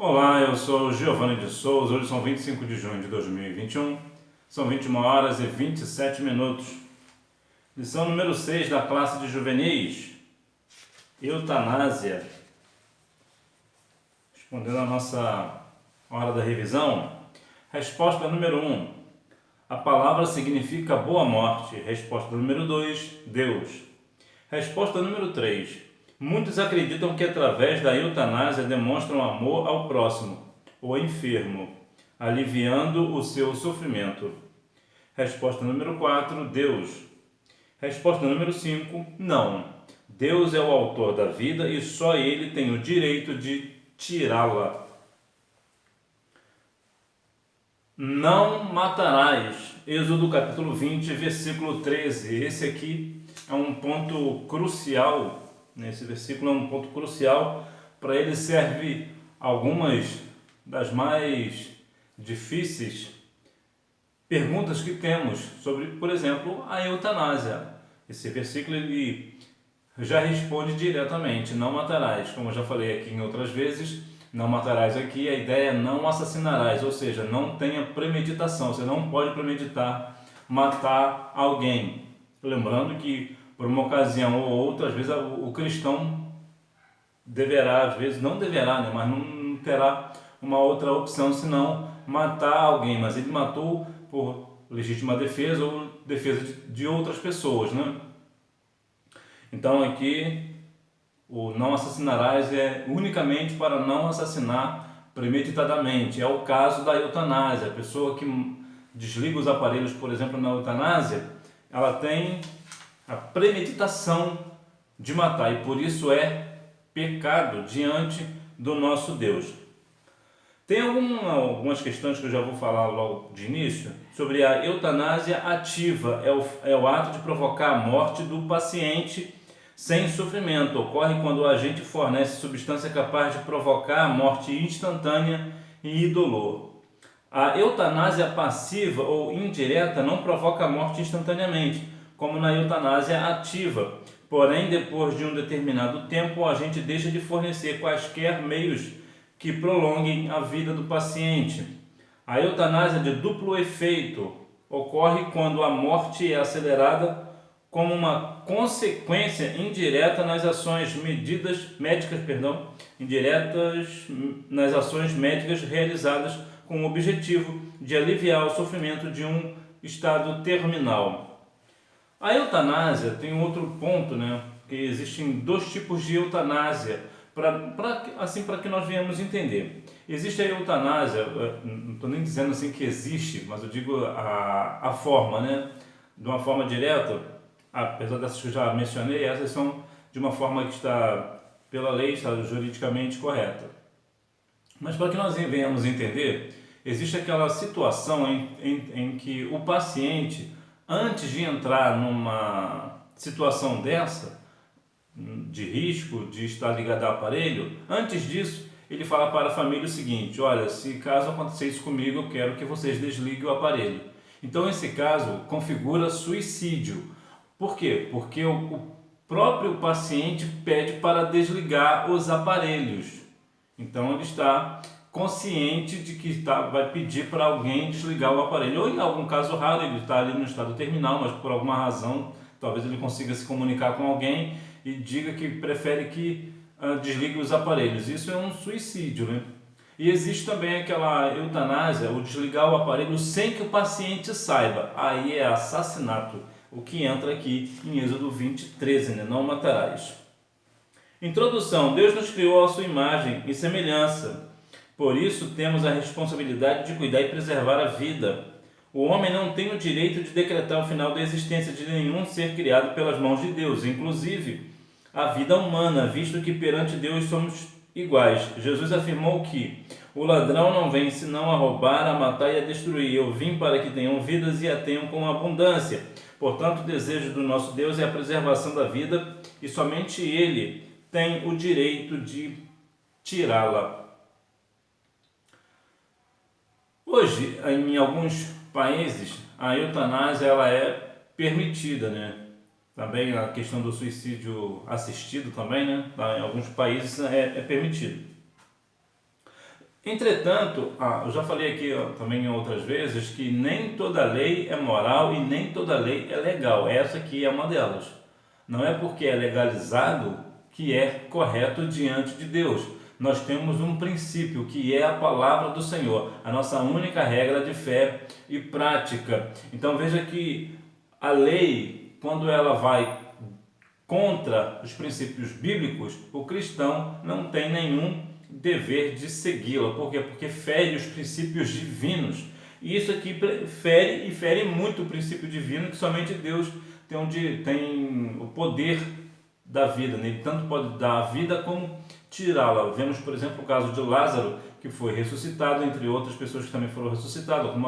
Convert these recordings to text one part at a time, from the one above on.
Olá, eu sou Giovanni de Souza. Hoje são 25 de junho de 2021, são 21 horas e 27 minutos. Lição número 6 da classe de juvenis, eutanásia. Respondendo a nossa hora da revisão, resposta número 1, a palavra significa boa morte. Resposta número 2, Deus. Resposta número 3, muitos acreditam que através da eutanásia demonstram amor ao próximo, o enfermo, aliviando o seu sofrimento. Resposta número 4, Deus. Resposta número 5, não. Deus é o autor da vida e só Ele tem o direito de tirá-la. Não matarás. Êxodo capítulo 20, versículo 13. Esse aqui é um ponto crucial. Nesse versículo é um ponto crucial. Para ele serve algumas das mais difíceis perguntas que temos sobre, por exemplo, a eutanásia. Esse versículo ele já responde diretamente, não matarás. Como eu já falei aqui em outras vezes, não matarás aqui, a ideia é não assassinarás, ou seja, não tenha premeditação, você não pode premeditar matar alguém. Lembrando que por uma ocasião ou outra, às vezes o cristão deverá, às vezes não deverá, né, mas não terá uma outra opção senão matar alguém, mas ele matou por legítima defesa ou defesa de outras pessoas, né? Então aqui o não assassinarás é unicamente para não assassinar premeditadamente. É o caso da eutanásia. A pessoa que desliga os aparelhos, por exemplo, na eutanásia, ela tem a premeditação de matar e por isso é pecado diante do nosso Deus. Tem algumas questões que eu já vou falar logo de início sobre a eutanásia ativa. É o ato de provocar a morte do paciente sem sofrimento. Ocorre quando o agente fornece substância capaz de provocar a morte instantânea e indolor. A eutanásia passiva ou indireta não provoca a morte instantaneamente, como na eutanásia ativa. Porém, depois de um determinado tempo, o agente deixa de fornecer quaisquer meios que prolonguem a vida do paciente. A eutanásia de duplo efeito ocorre quando a morte é acelerada como uma consequência indireta nas ações médicas realizadas com o objetivo de aliviar o sofrimento de um estado terminal. A eutanásia tem um outro ponto, né? Que existem dois tipos de eutanásia, para que nós venhamos entender. Existe a eutanásia, não estou nem dizendo assim que existe, mas eu digo a forma, né? De uma forma direta, apesar dessas que eu já mencionei, essas são de uma forma que está, pela lei, está juridicamente correta. Mas para que nós venhamos entender, existe aquela situação em que o paciente, antes de entrar numa situação dessa, de risco, de estar ligado ao aparelho, antes disso, ele fala para a família o seguinte: olha, se caso acontecer isso comigo, eu quero que vocês desliguem o aparelho. Então, esse caso configura suicídio. Por quê? Porque o próprio paciente pede para desligar os aparelhos. Então, ele está consciente de que vai pedir para alguém desligar o aparelho. Ou em algum caso raro, ele está ali no estado terminal, mas por alguma razão, talvez ele consiga se comunicar com alguém e diga que prefere que desligue os aparelhos. Isso é um suicídio, né? E existe também aquela eutanásia, o desligar o aparelho sem que o paciente saiba. Aí é assassinato, o que entra aqui em Êxodo 20, 13, né? Não matarás. Introdução. Deus nos criou à sua imagem e semelhança. Por isso temos a responsabilidade de cuidar e preservar a vida. O homem não tem o direito de decretar o final da existência de nenhum ser criado pelas mãos de Deus, inclusive a vida humana, visto que perante Deus somos iguais. Jesus afirmou que o ladrão não vem senão a roubar, a matar e a destruir. Eu vim para que tenham vidas e a tenham com abundância. Portanto, o desejo do nosso Deus é a preservação da vida e somente Ele tem o direito de tirá-la. Hoje, em alguns países, a eutanásia ela é permitida, né? Também a questão do suicídio assistido também, né? Em alguns países é permitido. Entretanto, eu já falei aqui também em outras vezes que nem toda lei é moral e nem toda lei é legal. Essa aqui é uma delas. Não é porque é legalizado que é correto diante de Deus. Nós temos um princípio que é a palavra do Senhor, a nossa única regra de fé e prática. Então veja que a lei, quando ela vai contra os princípios bíblicos, o cristão não tem nenhum dever de segui-la. Por quê? Porque fere os princípios divinos. E isso aqui fere muito o princípio divino, que somente Deus tem o poder da vida, né? Ele tanto pode dar a vida como tirá-la. Vemos, por exemplo, o caso de Lázaro, que foi ressuscitado, entre outras pessoas que também foram ressuscitadas, como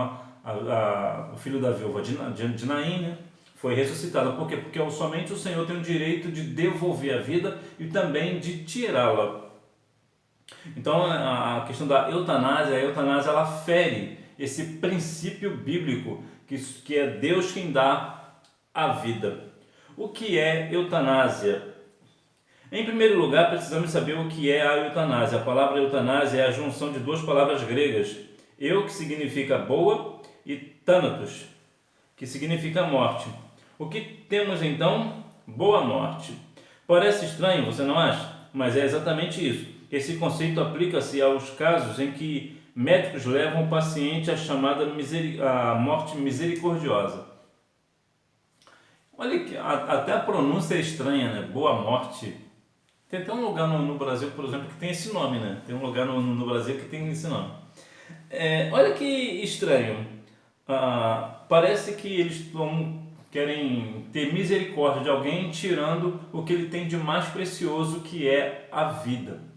o filho da viúva de Naim, né? Foi ressuscitado. Por quê? Porque somente o Senhor tem o direito de devolver a vida e também de tirá-la. Então, a questão da eutanásia, ela fere esse princípio bíblico, que é Deus quem dá a vida. O que é eutanásia? Em primeiro lugar, precisamos saber o que é a eutanásia. A palavra eutanásia é a junção de duas palavras gregas. Eu, que significa boa, e thanatos, que significa morte. O que temos então? Boa morte. Parece estranho, você não acha? Mas é exatamente isso. Esse conceito aplica-se aos casos em que médicos levam o paciente à chamada a morte misericordiosa. Olha que até a pronúncia é estranha, né? Boa morte. Tem até um lugar no Brasil, por exemplo, que tem esse nome, né? Tem um lugar no Brasil que tem esse nome. Olha que estranho. Parece que eles querem ter misericórdia de alguém tirando o que ele tem de mais precioso, que é a vida.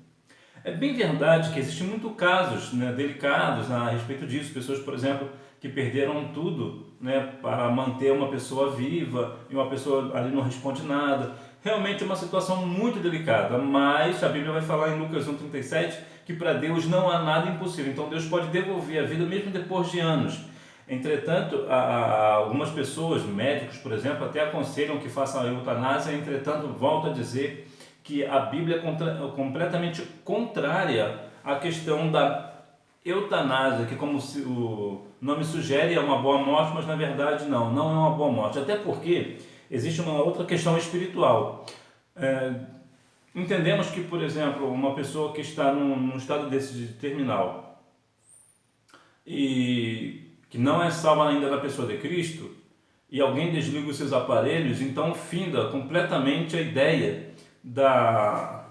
É bem verdade que existem muitos casos, né, delicados a respeito disso. Pessoas, por exemplo, que perderam tudo, né, para manter uma pessoa viva e uma pessoa ali não responde nada. Realmente é uma situação muito delicada, mas a Bíblia vai falar em Lucas 1,37 que para Deus não há nada impossível. Então Deus pode devolver a vida mesmo depois de anos. Entretanto, algumas pessoas, médicos, por exemplo, até aconselham que façam a eutanásia. Entretanto, volto a dizer que a Bíblia é completamente contrária à questão da eutanásia, que, como o nome sugere, é uma boa morte, mas na verdade não é uma boa morte. Até porque existe uma outra questão espiritual. Entendemos que, por exemplo, uma pessoa que está num estado desse de terminal e que não é salva ainda da pessoa de Cristo, e alguém desliga os seus aparelhos, então finda completamente a ideia da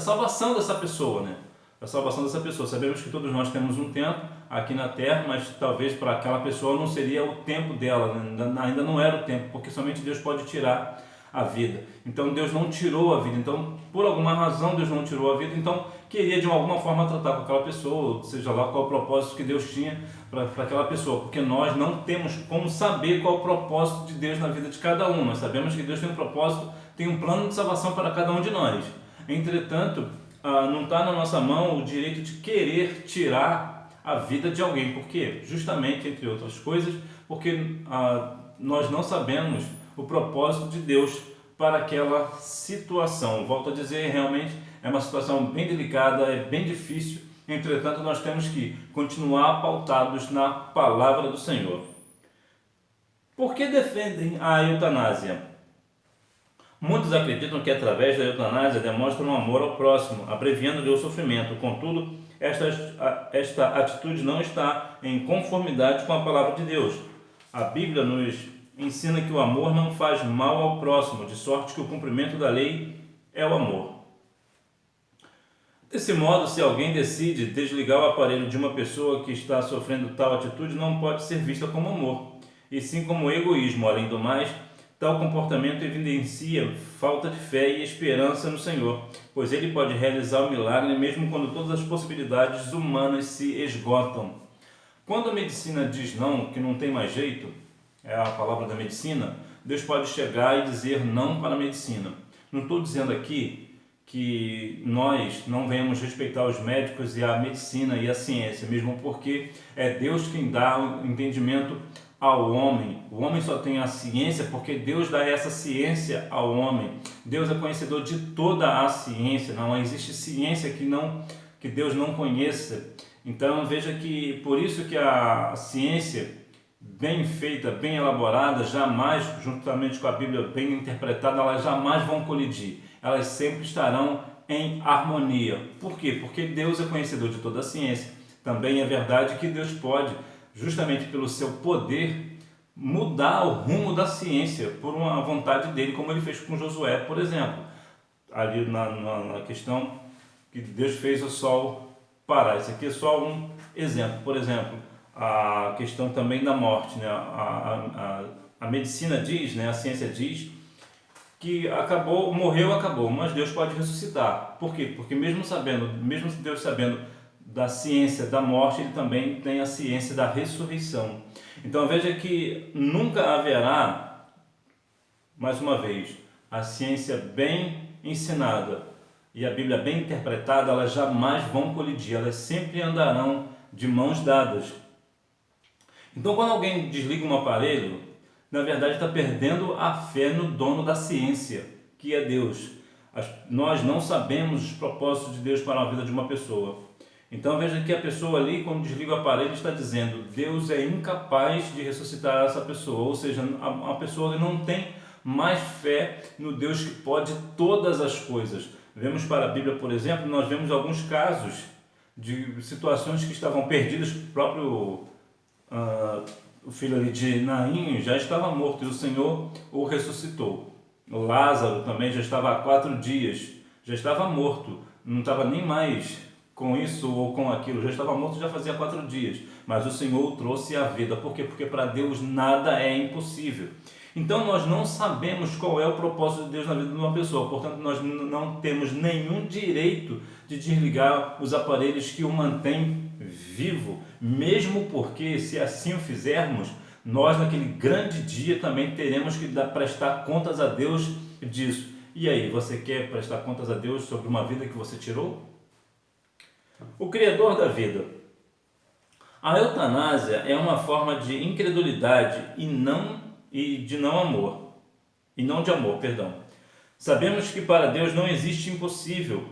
salvação dessa pessoa, né? Da salvação dessa pessoa. Sabemos que todos nós temos um tempo aqui na Terra, mas talvez para aquela pessoa não seria o tempo dela, né? Ainda não era o tempo, porque somente Deus pode tirar a vida. Então Deus não tirou a vida. Então, por alguma razão, Deus não tirou a vida. Então, queria de alguma forma tratar com aquela pessoa, seja lá qual o propósito que Deus tinha para aquela pessoa, porque nós não temos como saber qual o propósito de Deus na vida de cada um. Nós sabemos que Deus tem um propósito, tem um plano de salvação para cada um de nós. Entretanto, não está na nossa mão o direito de querer tirar a vida de alguém. Por quê? Justamente, entre outras coisas, porque nós não sabemos o propósito de Deus para aquela situação. Volto a dizer, realmente é uma situação bem delicada, é bem difícil. Entretanto, nós temos que continuar pautados na palavra do Senhor. Por que defendem a eutanásia? Muitos acreditam que através da eutanásia demonstram amor ao próximo, abreviando-lhe o sofrimento. Contudo, esta atitude não está em conformidade com a palavra de Deus. A Bíblia nos ensina que o amor não faz mal ao próximo, de sorte que o cumprimento da lei é o amor. Desse modo, se alguém decide desligar o aparelho de uma pessoa que está sofrendo tal atitude, não pode ser vista como amor, e sim como egoísmo. Além do mais, tal comportamento evidencia falta de fé e esperança no Senhor, pois Ele pode realizar o milagre mesmo quando todas as possibilidades humanas se esgotam. Quando a medicina diz não, que não tem mais jeito, é a palavra da medicina, Deus pode chegar e dizer não para a medicina. Não estou dizendo aqui que nós não venhamos respeitar os médicos e a medicina e a ciência, mesmo porque é Deus quem dá o entendimento ao homem. O homem só tem a ciência porque Deus dá essa ciência ao homem. Deus é conhecedor de toda a ciência. Não existe ciência que que Deus não conheça. Então veja que por isso que a ciência bem feita, bem elaborada, jamais, juntamente com a Bíblia bem interpretada, elas jamais vão colidir. Elas sempre estarão em harmonia. Por quê? Porque Deus é conhecedor de toda a ciência. Também é verdade que Deus pode, justamente pelo seu poder, mudar o rumo da ciência por uma vontade dele, como ele fez com Josué, por exemplo. Ali na questão que Deus fez o sol parar. Isso aqui é só um exemplo. Por exemplo, a questão também da morte, né? A medicina diz, né? A ciência diz que morreu, mas Deus pode ressuscitar. Por quê? Porque mesmo Deus sabendo da ciência da morte, ele também tem a ciência da ressurreição. Então veja que nunca haverá, mais uma vez, a ciência bem ensinada e a Bíblia bem interpretada, elas jamais vão colidir, elas sempre andarão de mãos dadas. Então quando alguém desliga um aparelho, na verdade está perdendo a fé no dono da ciência, que é Deus. Nós não sabemos os propósitos de Deus para a vida de uma pessoa. Então veja que a pessoa ali, quando desliga o aparelho, está dizendo: Deus é incapaz de ressuscitar essa pessoa. Ou seja, a pessoa não tem mais fé no Deus que pode todas as coisas. Vemos para a Bíblia, por exemplo, nós vemos alguns casos de situações que estavam perdidas. O próprio o filho ali de Naim já estava morto e o Senhor o ressuscitou. O Lázaro também já estava há 4 dias, já estava morto, não estava nem mais com isso ou com aquilo, já estava morto já fazia 4 dias, mas o Senhor o trouxe à vida. Por quê? Porque para Deus nada é impossível. Então nós não sabemos qual é o propósito de Deus na vida de uma pessoa, portanto nós não temos nenhum direito de desligar os aparelhos que o mantêm vivo, mesmo porque, se assim o fizermos, nós naquele grande dia também teremos que prestar contas a Deus disso. E aí, você quer prestar contas a Deus sobre uma vida que você tirou? O Criador da vida. A eutanásia é uma forma de incredulidade e de amor. Sabemos que para Deus não existe impossível.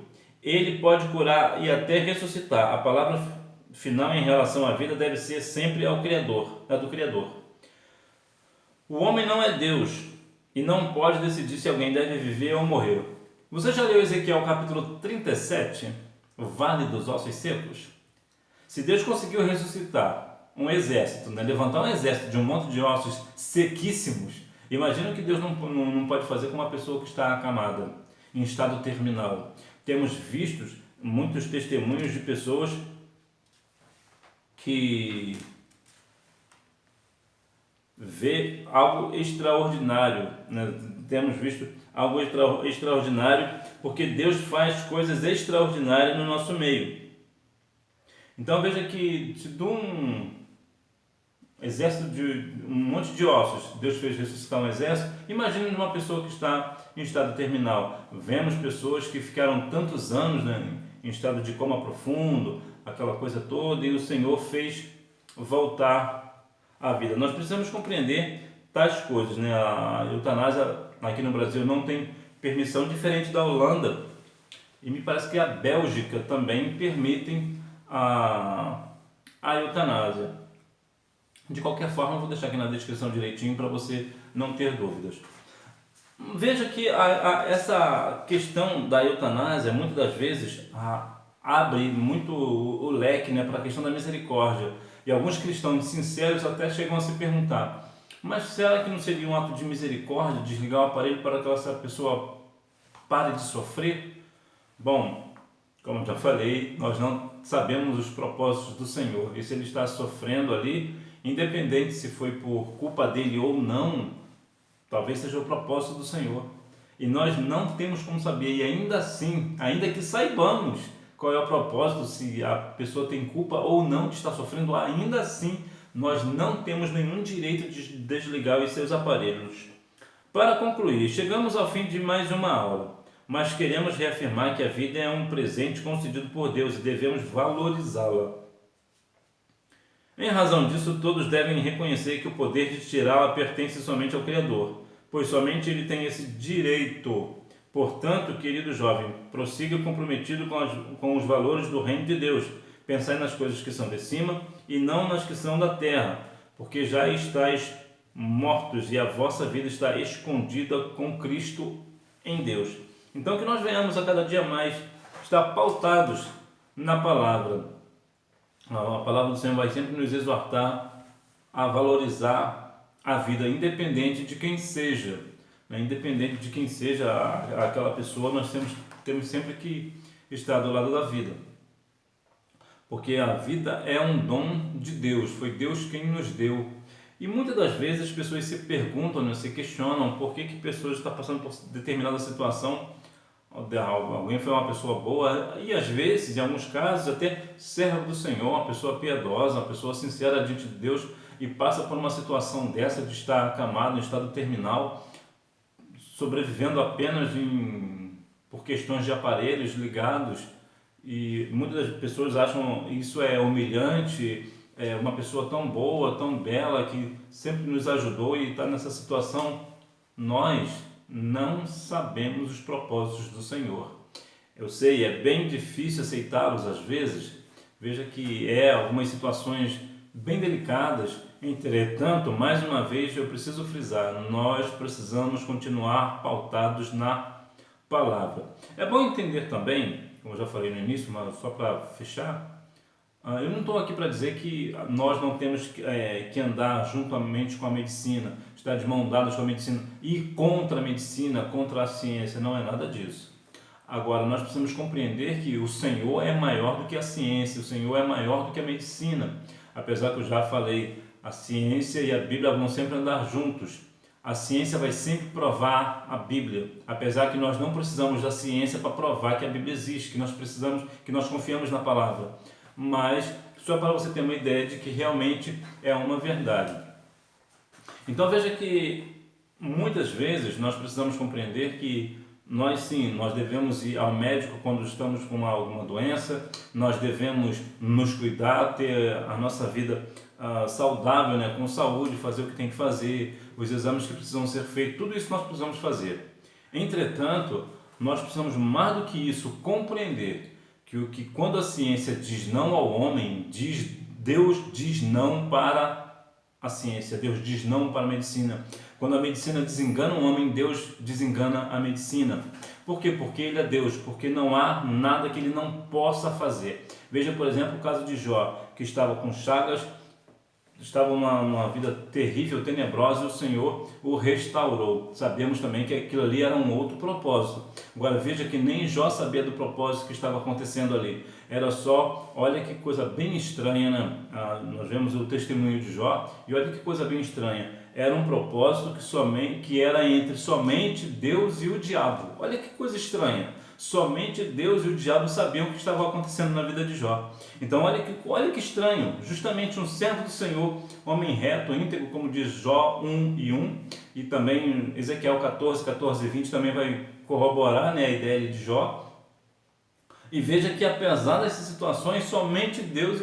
Ele pode curar e até ressuscitar. A palavra final em relação à vida deve ser sempre a do Criador. O homem não é Deus e não pode decidir se alguém deve viver ou morrer. Você já leu Ezequiel capítulo 37, o Vale dos Ossos Secos? Se Deus conseguiu ressuscitar um exército, né, levantar um exército de um monte de ossos sequíssimos, imagina o que Deus não pode fazer com uma pessoa que está acamada, em estado terminal. Temos visto muitos testemunhos de pessoas que vê algo extraordinário, né? Temos visto algo extraordinário, porque Deus faz coisas extraordinárias no nosso meio. Então veja que se de um exército de um monte de ossos, Deus fez ressuscitar um exército, imagine uma pessoa que está em estado terminal. Vemos pessoas que ficaram tantos anos, né, em estado de coma profundo, aquela coisa toda, e o Senhor fez voltar à vida. Nós precisamos compreender tais coisas, né? A eutanásia aqui no Brasil não tem permissão, diferente da Holanda, e me parece que a Bélgica também permitem a eutanásia. De qualquer forma, eu vou deixar aqui na descrição direitinho para você não ter dúvidas. Veja que essa questão da eutanásia, muitas das vezes, abre muito o leque, né, para a questão da misericórdia. E alguns cristãos sinceros até chegam a se perguntar: mas será que não seria um ato de misericórdia desligar o aparelho para que essa pessoa pare de sofrer? Bom, como já falei, nós não sabemos os propósitos do Senhor. E se ele está sofrendo ali, independente se foi por culpa dele ou não, talvez seja o propósito do Senhor. E nós não temos como saber. E ainda assim, ainda que saibamos qual é o propósito, se a pessoa tem culpa ou não de estar sofrendo, ainda assim nós não temos nenhum direito de desligar os seus aparelhos. Para concluir, chegamos ao fim de mais uma aula, mas queremos reafirmar que a vida é um presente concedido por Deus e devemos valorizá-la. Em razão disso, todos devem reconhecer que o poder de tirá-la pertence somente ao Criador, pois somente Ele tem esse direito. Portanto, querido jovem, prossiga comprometido com os valores do reino de Deus. Pensai nas coisas que são de cima e não nas que são da terra, porque já estáis mortos e a vossa vida está escondida com Cristo em Deus. Então, que nós venhamos a cada dia mais estar pautados na palavra. A palavra do Senhor vai sempre nos exortar a valorizar a vida, independente de quem seja. Independente de quem seja aquela pessoa, nós temos sempre que estar do lado da vida. Porque a vida é um dom de Deus, foi Deus quem nos deu. E muitas das vezes as pessoas se perguntam, se questionam por que pessoas estão passando por determinada situação. Alguém foi uma pessoa boa e às vezes, em alguns casos, até servo do Senhor, uma pessoa piedosa, uma pessoa sincera diante de Deus e passa por uma situação dessa de estar acamado em estado terminal, sobrevivendo apenas por questões de aparelhos ligados, e muitas das pessoas acham isso é humilhante, uma pessoa tão boa, tão bela, que sempre nos ajudou e está nessa situação. Nós não sabemos os propósitos do Senhor. Eu sei, é bem difícil aceitá-los às vezes, veja que algumas situações bem delicadas. Entretanto, mais uma vez eu preciso frisar, nós precisamos continuar pautados na palavra. É bom entender também, como eu já falei no início, mas só para fechar, eu não estou aqui para dizer que nós não temos que andar juntamente com a medicina, estar de mão dadas com a medicina, ir contra a medicina, contra a ciência, não é nada disso. Agora, nós precisamos compreender que o Senhor é maior do que a ciência, o Senhor é maior do que a medicina. Apesar que eu já falei, a ciência e a Bíblia vão sempre andar juntos. A ciência vai sempre provar a Bíblia, apesar que nós não precisamos da ciência para provar que a Bíblia existe, que nós confiamos na palavra. Mas só para você ter uma ideia de que realmente é uma verdade. Então veja que muitas vezes nós precisamos compreender que nós devemos ir ao médico quando estamos com alguma doença, nós devemos nos cuidar, ter a nossa vida saudável, com saúde, fazer o que tem que fazer, os exames que precisam ser feitos, tudo isso nós precisamos fazer. Entretanto, nós precisamos mais do que isso compreender que quando a ciência diz não ao homem, Deus diz não para a ciência, Deus diz não para a medicina. Quando a medicina desengana o homem, Deus desengana a medicina. Por quê? Porque Ele é Deus, porque não há nada que Ele não possa fazer. Veja, por exemplo, o caso de Jó, que estava com chagas, estava numa vida terrível, tenebrosa, e o Senhor o restaurou. Sabemos também que aquilo ali era um outro propósito. Agora veja que nem Jó sabia do propósito que estava acontecendo ali. Era só, olha que coisa bem estranha, né? Nós vemos o testemunho de Jó, e olha que coisa bem estranha. Era um propósito que era entre somente Deus e o diabo. Olha que coisa estranha. Somente Deus e o diabo sabiam o que estava acontecendo na vida de Jó. Então olha que estranho, justamente um servo do Senhor, homem reto, íntegro, como diz Jó 1:1, e também Ezequiel 14 e 20 também vai corroborar, a ideia de Jó. E veja que apesar dessas situações, somente Deus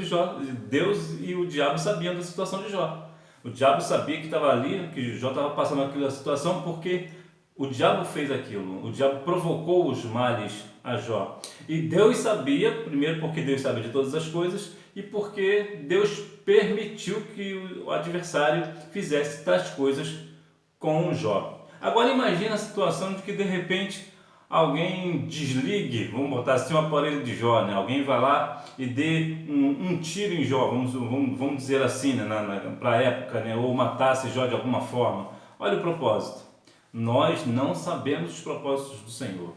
e o diabo sabiam da situação de Jó. O diabo sabia que estava ali, que Jó estava passando aquela situação, porque o diabo fez aquilo, o diabo provocou os males a Jó. E Deus sabia, primeiro porque Deus sabe de todas as coisas, e porque Deus permitiu que o adversário fizesse tais coisas com Jó. Agora imagina a situação de que de repente alguém desligue, vamos botar assim, o aparelho de Jó, Alguém vai lá e dê um tiro em Jó, vamos dizer assim, para a época, ou matasse Jó de alguma forma. Olha o propósito. Nós não sabemos os propósitos do Senhor.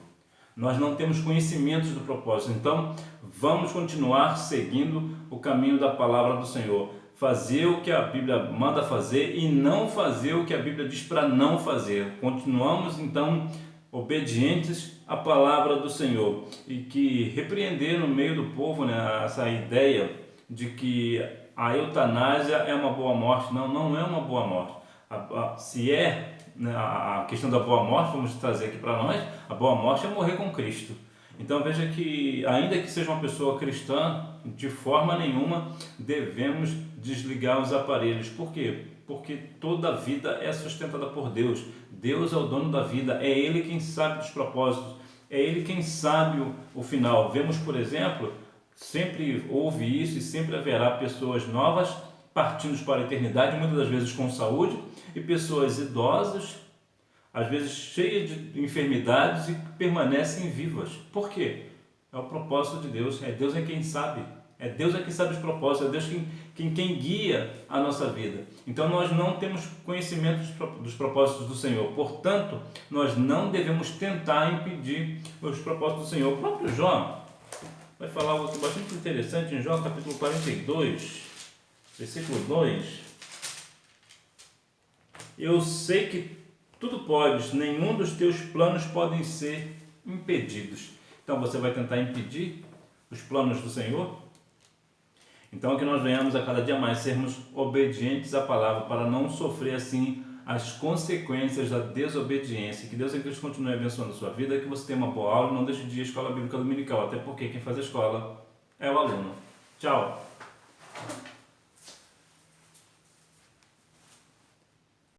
Nós não temos conhecimentos do propósito. Então, vamos continuar seguindo o caminho da palavra do Senhor. Fazer o que a Bíblia manda fazer e não fazer o que a Bíblia diz para não fazer. Continuamos, então, obedientes à palavra do Senhor. E que repreender no meio do povo, essa ideia de que a eutanásia é uma boa morte. Não, não é uma boa morte. Se é a questão da boa morte, vamos trazer aqui para nós, a boa morte é morrer com Cristo. Então veja que, ainda que seja uma pessoa cristã, de forma nenhuma devemos desligar os aparelhos. Por quê? Porque toda a vida é sustentada por Deus. Deus é o dono da vida, é Ele quem sabe dos propósitos, é Ele quem sabe o final. Vemos, por exemplo, sempre houve isso e sempre haverá pessoas novas partindo para a eternidade, muitas das vezes com saúde, e pessoas idosas, às vezes cheias de enfermidades e que permanecem vivas. Por quê? É o propósito de Deus, é Deus quem sabe. É Deus quem sabe os propósitos, é Deus quem guia a nossa vida. Então nós não temos conhecimento dos propósitos do Senhor. Portanto, nós não devemos tentar impedir os propósitos do Senhor. O próprio Jó vai falar algo bastante interessante em Jó capítulo 42, versículo 2. Eu sei que tudo podes, nenhum dos teus planos podem ser impedidos. Então você vai tentar impedir os planos do Senhor? Então que nós venhamos a cada dia mais sermos obedientes à palavra para não sofrer assim as consequências da desobediência. Que Deus em Cristo continue abençoando a sua vida, que você tenha uma boa aula e não deixe de ir à escola bíblica dominical, até porque quem faz a escola é o aluno. Tchau!